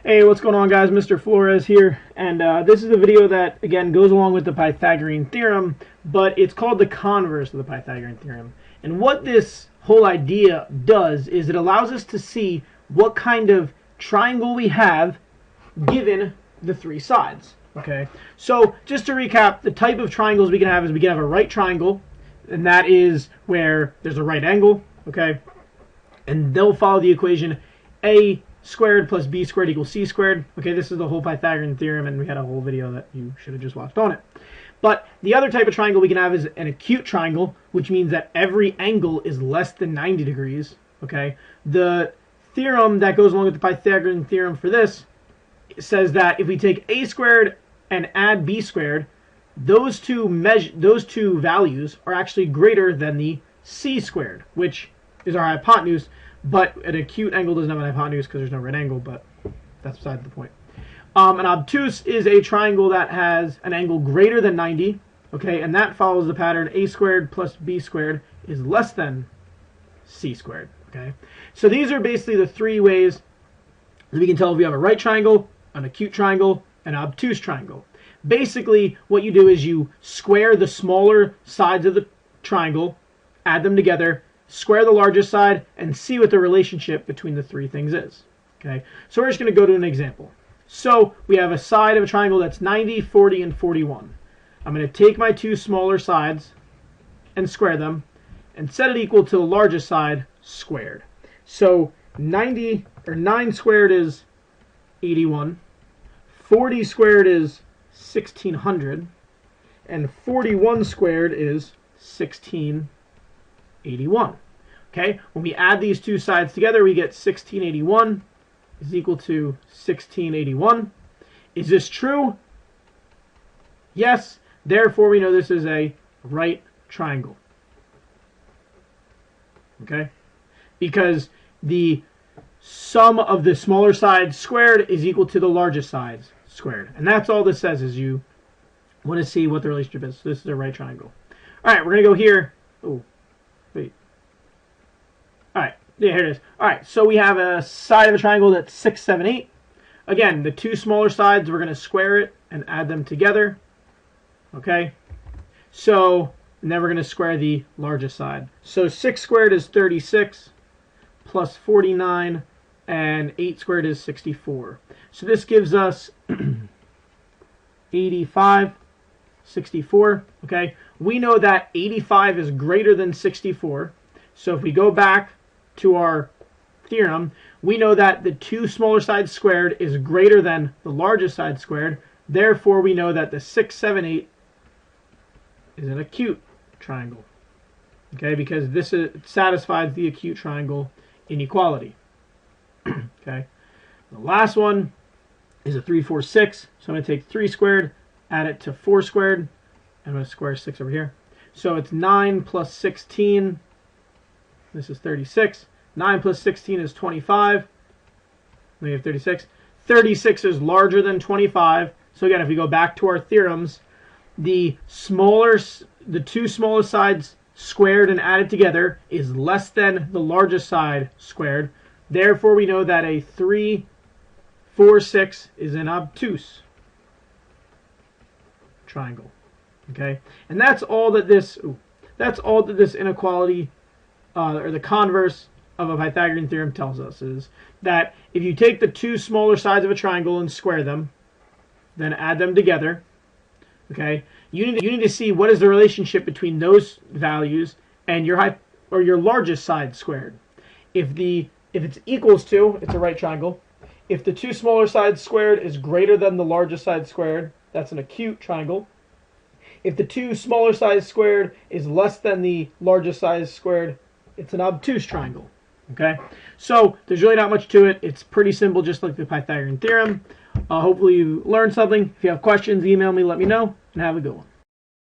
Hey, what's going on, guys? Mr. Flores here, and this is a video that, again, goes along with the Pythagorean theorem, but it's called the converse of the Pythagorean theorem. And what this whole idea does is it allows us to see what kind of triangle we have given the three sides. Okay, so just to recap, the type of triangles we can have is we can have a right triangle, and that is where there's a right angle, okay, and they'll follow the equation a squared plus b squared equals c squared. Okay, this is the whole Pythagorean theorem, and we had a whole video that you should have just watched on it. But the other type of triangle we can have is an acute triangle, which means that every angle is less than 90 degrees. Okay, the theorem that goes along with the Pythagorean theorem for this says that if we take a squared and add b squared, those two values are actually greater than the c squared, which is our hypotenuse. But an acute angle doesn't have an hypotenuse because there's no right angle, but that's beside the point. An obtuse is a triangle that has an angle greater than 90, okay, and that follows the pattern a squared plus b squared is less than c squared, okay? So these are basically the three ways that we can tell if we have a right triangle, an acute triangle, and an obtuse triangle. Basically, what you do is you square the smaller sides of the triangle, add them together, square the largest side, and see what the relationship between the three things is. Okay, so we're just going to go to an example. So we have a side of a triangle that's 90, 40, and 41. I'm going to take my two smaller sides and square them and set it equal to the largest side squared. So 9 squared is 81, 40 squared is 1600, and 41 squared is 1681. Okay, when we add these two sides together, we get 1681 is equal to 1681. Is this true? Yes. Therefore, we know this is a right triangle. Okay, because the sum of the smaller sides squared is equal to the largest sides squared. And that's all this says, is you want to see what the relationship is. So this is a right triangle. All right, we're going to go here. Oh, wait. All right, yeah, here it is. All right, so we have a side of a triangle that's 6, 7, 8. Again, the two smaller sides, we're going to square it and add them together. Okay, so and then we're going to square the largest side. So 6 squared is 36 plus 49, and 8 squared is 64. So this gives us 85, 64. Okay, we know that 85 is greater than 64. So if we go back to our theorem, we know that the two smaller sides squared is greater than the largest side squared. Therefore, we know that the 6, 7, 8 is an acute triangle. Okay, because this satisfies the acute triangle inequality. Okay, the last one is a 3, 4, 6. So I'm going to take 3 squared, add it to 4 squared, and I'm going to square 6 over here. So it's 9 plus 16. This is 36. 9 plus 16 is 25. We have 36. 36 is larger than 25. So again, if we go back to our theorems, the two smallest sides squared and added together is less than the largest side squared. Therefore, we know that a 3, 4, 6 is an obtuse triangle. Okay, and that's all that this inequality or the converse of a Pythagorean theorem tells us, is that if you take the two smaller sides of a triangle and square them, then add them together, okay, you need to see what is the relationship between those values and your largest side squared. If it's equals to, it's a right triangle. If the two smaller sides squared is greater than the largest side squared, that's an acute triangle. If the two smaller sides squared is less than the largest size squared, it's an obtuse triangle. Okay, so there's really not much to it. It's pretty simple, just like the Pythagorean theorem. Hopefully you learned something. If you have questions, email me, let me know, and have a good one.